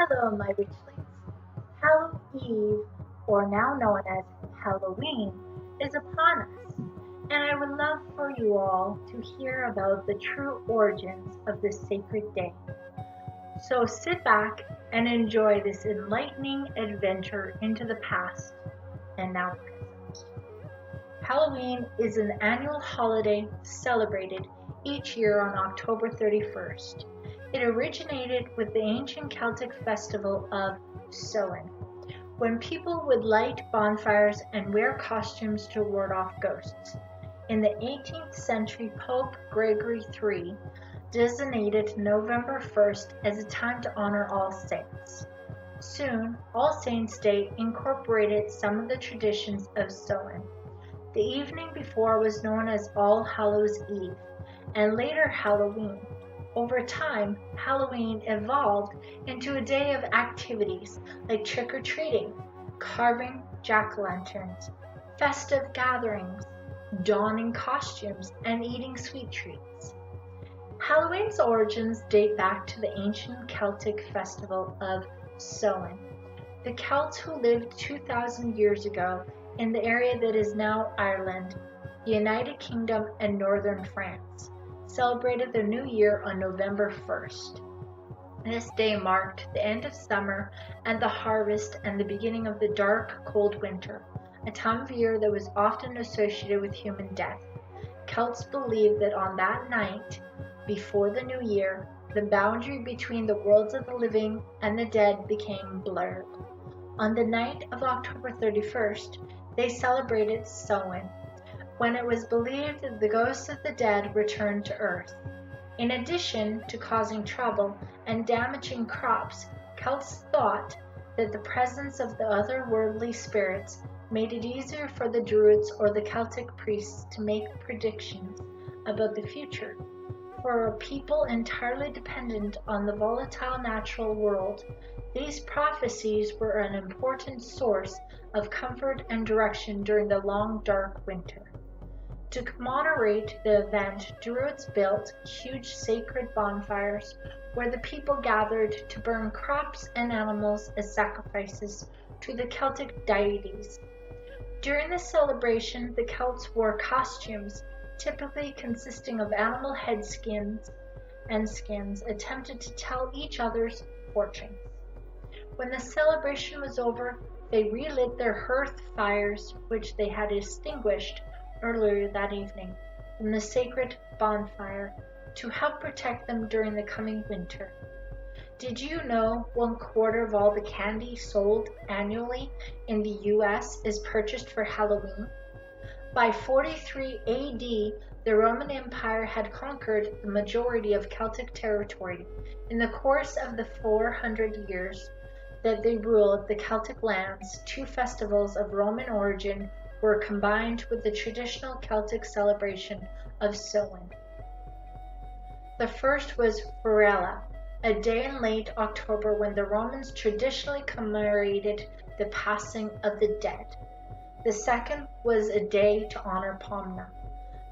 Hello, my witchlings. Hallow Eve, or now known as Halloween, is upon us, and I would love for you all to hear about the true origins of this sacred day. So sit back and enjoy this enlightening adventure into the past and now present. Halloween is an annual holiday celebrated each year on October 31st. It originated with the ancient Celtic festival of Sowin, when people would light bonfires and wear costumes to ward off ghosts. In the 18th century, Pope Gregory III designated November 1st as a time to honor All Saints. Soon, All Saints' Day incorporated some of the traditions of Sowin. The evening before was known as All Hallows Eve, and later Halloween. Over time, Halloween evolved into a day of activities like trick-or-treating, carving jack-o'-lanterns, festive gatherings, donning costumes, and eating sweet treats. Halloween's origins date back to the ancient Celtic festival of Sowin. The Celts who lived 2,000 years ago in the area that is now Ireland, the United Kingdom, and northern France celebrated their new year on November 1st. This day marked the end of summer and the harvest and the beginning of the dark, cold winter, a time of year that was often associated with human death. Celts believed that on that night, before the new year, the boundary between the worlds of the living and the dead became blurred. On the night of October 31st, they celebrated Sowin, when it was believed that the ghosts of the dead returned to earth. In addition to causing trouble and damaging crops, Celts thought that the presence of the otherworldly spirits made it easier for the Druids or the Celtic priests to make predictions about the future. For a people entirely dependent on the volatile natural world, these prophecies were an important source of comfort and direction during the long, dark winter. To commemorate the event, Druids built huge sacred bonfires where the people gathered to burn crops and animals as sacrifices to the Celtic deities. During the celebration, the Celts wore costumes, typically consisting of animal head skins and skins, attempted to tell each other's fortunes. When the celebration was over, they relit their hearth fires, which they had extinguished earlier that evening, from the sacred bonfire to help protect them during the coming winter. Did you know 1/4 of all the candy sold annually in the US is purchased for Halloween? By 43 AD, the Roman Empire had conquered the majority of Celtic territory. In the course of the 400 years that they ruled the Celtic lands, 2 festivals of Roman origin were combined with the traditional Celtic celebration of Sowin. The first was Ferella, a day in late October when the Romans traditionally commemorated the passing of the dead. The second was a day to honor Pomna,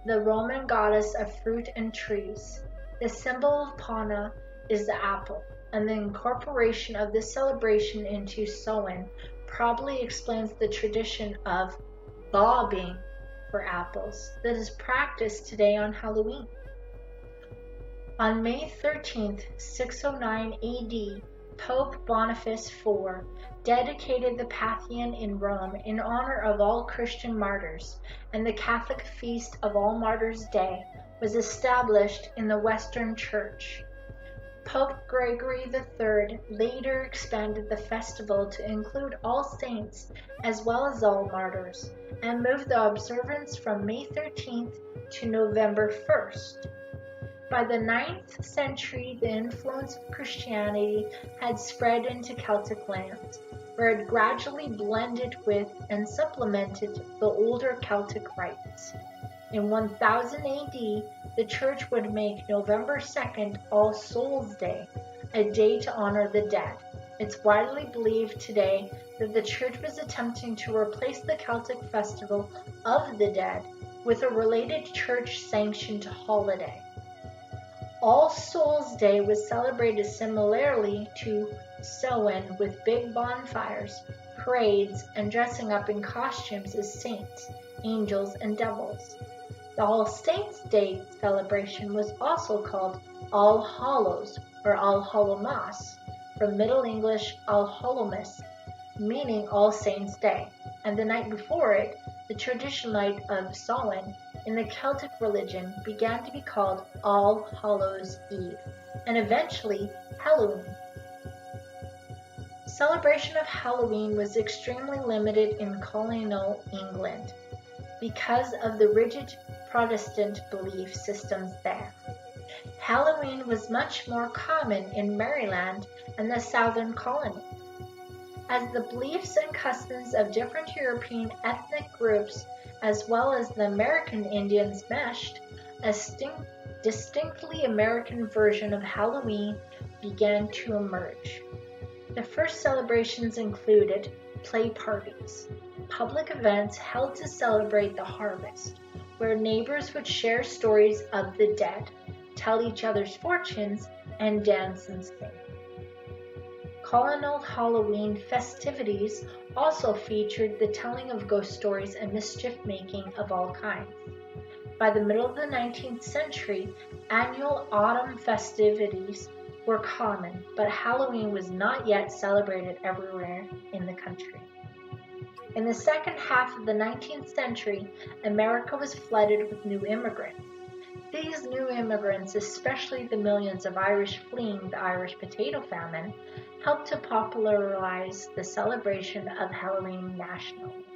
the Roman goddess of fruit and trees. The symbol of Pomna is the apple, and the incorporation of this celebration into Sowin probably explains the tradition of bobbing for apples that is practiced today on Halloween. On May 13th, 609 AD, Pope Boniface IV dedicated the Pantheon in Rome in honor of all Christian martyrs, and the Catholic feast of All Martyrs' Day was established in the Western Church. Pope Gregory III later expanded the festival to include all saints as well as all martyrs, and moved the observance from May 13th to November 1st. By the 9th century, the influence of Christianity had spread into Celtic lands, where it gradually blended with and supplemented the older Celtic rites. In 1000 AD, the Church would make November 2nd All Souls' Day, a day to honor the dead. It's widely believed today that the Church was attempting to replace the Celtic festival of the dead with a related Church-sanctioned holiday. All Souls' Day was celebrated similarly to Sowin with big bonfires, parades, and dressing up in costumes as saints, angels, and devils. The All Saints' Day celebration was also called All Hallows or All Hallowmas, from Middle English All Hallowmas, meaning All Saints' Day, and the night before it, the traditional night of Sowin in the Celtic religion, began to be called All Hallows Eve, and eventually Halloween. Celebration of Halloween was extremely limited in colonial England because of the rigid Protestant belief systems there. Halloween was much more common in Maryland and the southern colonies. As the beliefs and customs of different European ethnic groups as well as the American Indians meshed, a distinctly American version of Halloween began to emerge. The first celebrations included play parties, public events held to celebrate the harvest, where neighbors would share stories of the dead, tell each other's fortunes, and dance and sing. Colonial Halloween festivities also featured the telling of ghost stories and mischief-making of all kinds. By the middle of the 19th century, annual autumn festivities were common, but Halloween was not yet celebrated everywhere in the country. In the second half of the 19th century, America was flooded with new immigrants. These new immigrants, especially the millions of Irish fleeing the Irish potato famine, helped to popularize the celebration of Halloween nationally.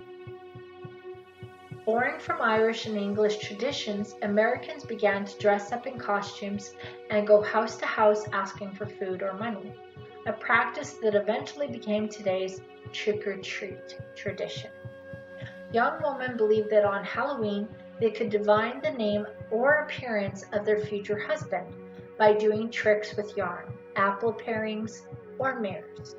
Borrowing from Irish and English traditions, Americans began to dress up in costumes and go house to house asking for food or money, a practice that eventually became today's trick-or-treat tradition. Young women believed that on Halloween they could divine the name or appearance of their future husband by doing tricks with yarn, apple parings, or mirrors.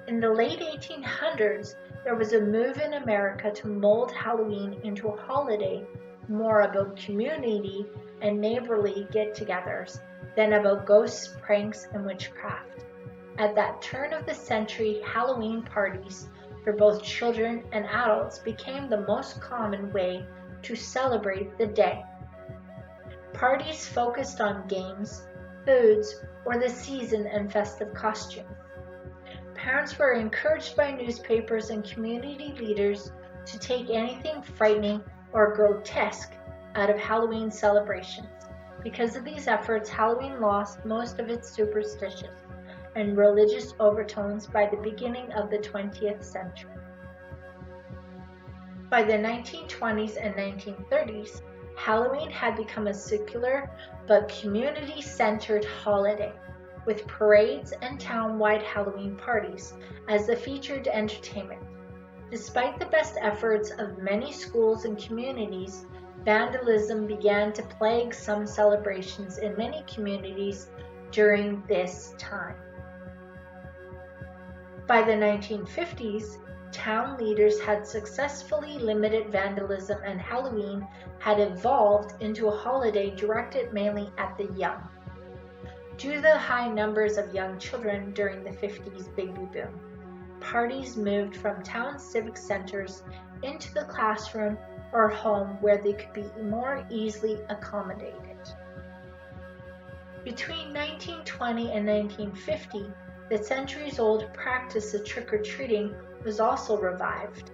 In the late 1800s, there was a move in America to mold Halloween into a holiday more about community and neighborly get-togethers than about ghosts, pranks, and witchcraft. At that turn of the century, Halloween parties for both children and adults became the most common way to celebrate the day. Parties focused on games, foods, or the season and festive costumes. Parents were encouraged by newspapers and community leaders to take anything frightening or grotesque out of Halloween celebrations. Because of these efforts, Halloween lost most of its superstitious and religious overtones by the beginning of the 20th century. By the 1920s and 1930s, Halloween had become a secular but community-centered holiday, with parades and town-wide Halloween parties as the featured entertainment. Despite the best efforts of many schools and communities, vandalism began to plague some celebrations in many communities during this time. By the 1950s, town leaders had successfully limited vandalism and Halloween had evolved into a holiday directed mainly at the young. Due to the high numbers of young children during the 50s baby boom, parties moved from town civic centers into the classroom or home where they could be more easily accommodated. Between 1920 and 1950, the centuries-old practice of trick-or-treating was also revived.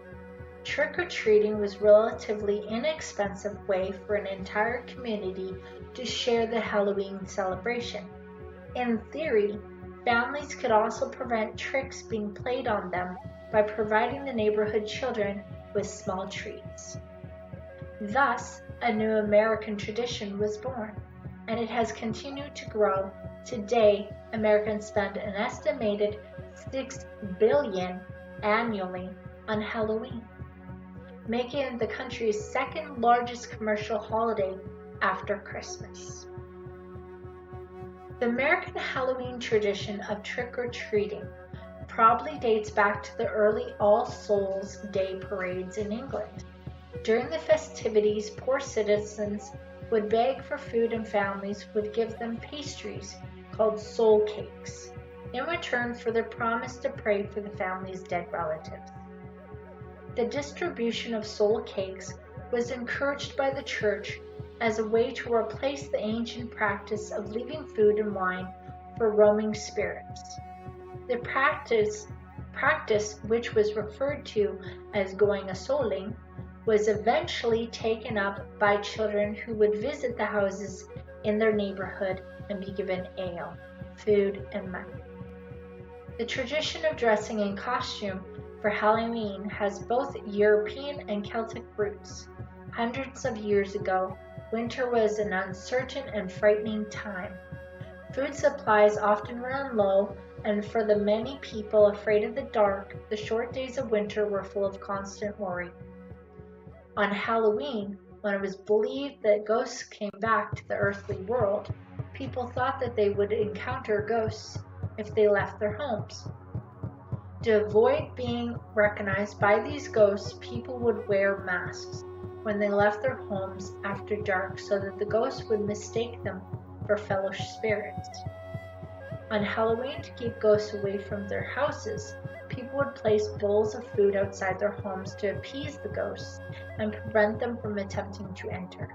Trick-or-treating was a relatively inexpensive way for an entire community to share the Halloween celebration. In theory, families could also prevent tricks being played on them by providing the neighborhood children with small treats. Thus, a new American tradition was born, and it has continued to grow. Today, Americans spend an estimated $6 billion annually on Halloween, making it the country's second largest commercial holiday after Christmas. The American Halloween tradition of trick-or-treating probably dates back to the early All Souls' Day parades in England. During the festivities, poor citizens would beg for food and families would give them pastries called soul cakes. in return for their promise to pray for the family's dead relatives. The distribution of soul cakes was encouraged by the church as a way to replace the ancient practice of leaving food and wine for roaming spirits. The practice, which was referred to as going a souling, was eventually taken up by children who would visit the houses in their neighborhood and be given ale, food, and money. The tradition of dressing in costume for Halloween has both European and Celtic roots. Hundreds of years ago, winter was an uncertain and frightening time. Food supplies often ran low, and for the many people afraid of the dark, the short days of winter were full of constant worry. On Halloween, when it was believed that ghosts came back to the earthly world, people thought that they would encounter ghosts if they left their homes. To avoid being recognized by these ghosts, people would wear masks when they left their homes after dark so that the ghosts would mistake them for fellow spirits. On Halloween, to keep ghosts away from their houses, people would place bowls of food outside their homes to appease the ghosts and prevent them from attempting to enter.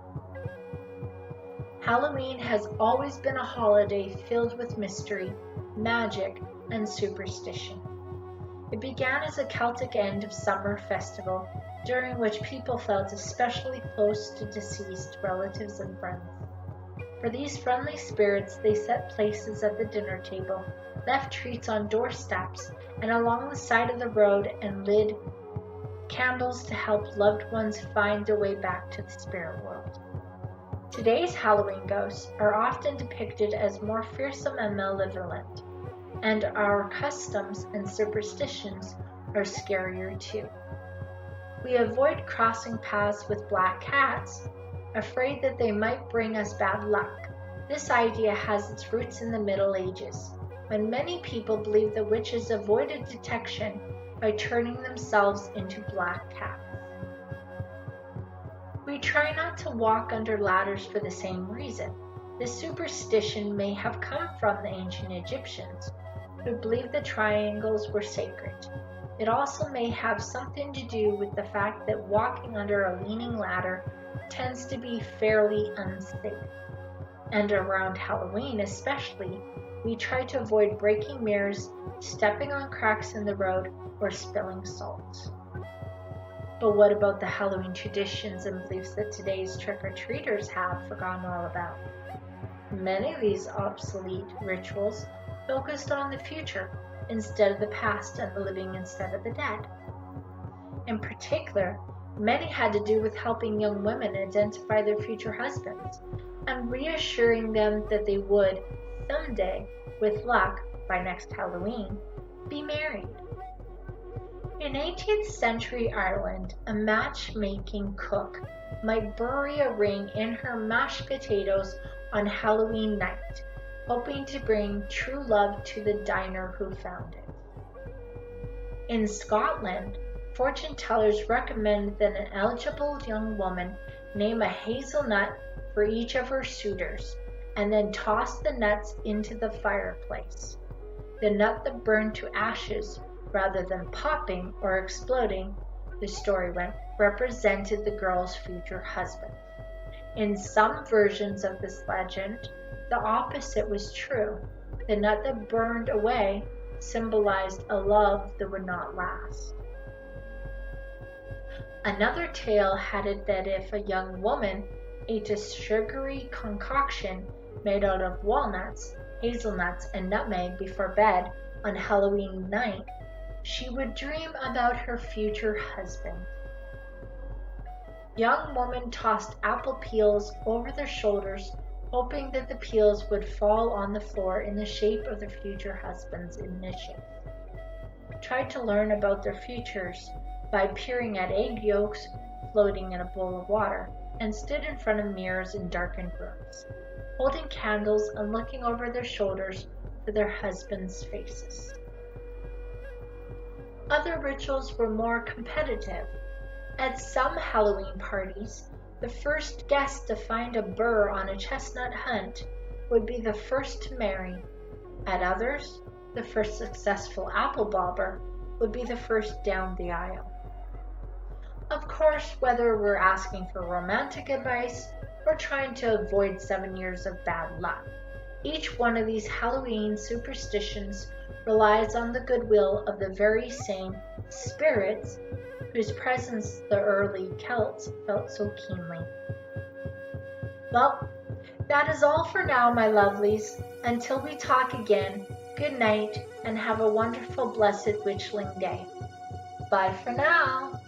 Halloween has always been a holiday filled with mystery, magic, and superstition. It began as a Celtic end of summer festival during which people felt especially close to deceased relatives and friends. For these friendly spirits, they set places at the dinner table, left treats on doorsteps and along the side of the road, and lit candles to help loved ones find their way back to the spirit world. Today's Halloween ghosts are often depicted as more fearsome and malevolent, and our customs and superstitions are scarier too. We avoid crossing paths with black cats, afraid that they might bring us bad luck. This idea has its roots in the Middle Ages, when many people believed that witches avoided detection by turning themselves into black cats. We try not to walk under ladders for the same reason. This superstition may have come from the ancient Egyptians, who believed that triangles were sacred. It also may have something to do with the fact that walking under a leaning ladder tends to be fairly unsafe. And around Halloween especially, we try to avoid breaking mirrors, stepping on cracks in the road, or spilling salt. But what about the Halloween traditions and beliefs that today's trick-or-treaters have forgotten all about? Many of these obsolete rituals focused on the future instead of the past and the living instead of the dead. In particular, many had to do with helping young women identify their future husbands and reassuring them that they would, someday, with luck, by next Halloween, be married. In 18th century Ireland, a matchmaking cook might bury a ring in her mashed potatoes on Halloween night, hoping to bring true love to the diner who found it. In Scotland, fortune tellers recommend that an eligible young woman name a hazelnut for each of her suitors and then toss the nuts into the fireplace. The nut that burned to ashes rather than popping or exploding, the story went, represented the girl's future husband. In some versions of this legend, the opposite was true. The nut that burned away symbolized a love that would not last. Another tale had it that if a young woman ate a sugary concoction made out of walnuts, hazelnuts, and nutmeg before bed on Halloween night, she would dream about her future husband. Young women tossed apple peels over their shoulders, hoping that the peels would fall on the floor in the shape of their future husband's initials. Tried to learn about their futures by peering at egg yolks floating in a bowl of water, and stood in front of mirrors in darkened rooms, holding candles and looking over their shoulders for their husbands' faces. Other rituals were more competitive. At some Halloween parties, the first guest to find a burr on a chestnut hunt would be the first to marry. At others, the first successful apple bobber would be the first down the aisle. Of course, whether we're asking for romantic advice or trying to avoid 7 years of bad luck, each one of these Halloween superstitions relies on the goodwill of the very same spirits whose presence the early Celts felt so keenly. Well, that is all for now, my lovelies. Until we talk again, good night and have a wonderful, blessed Witchling day. Bye for now.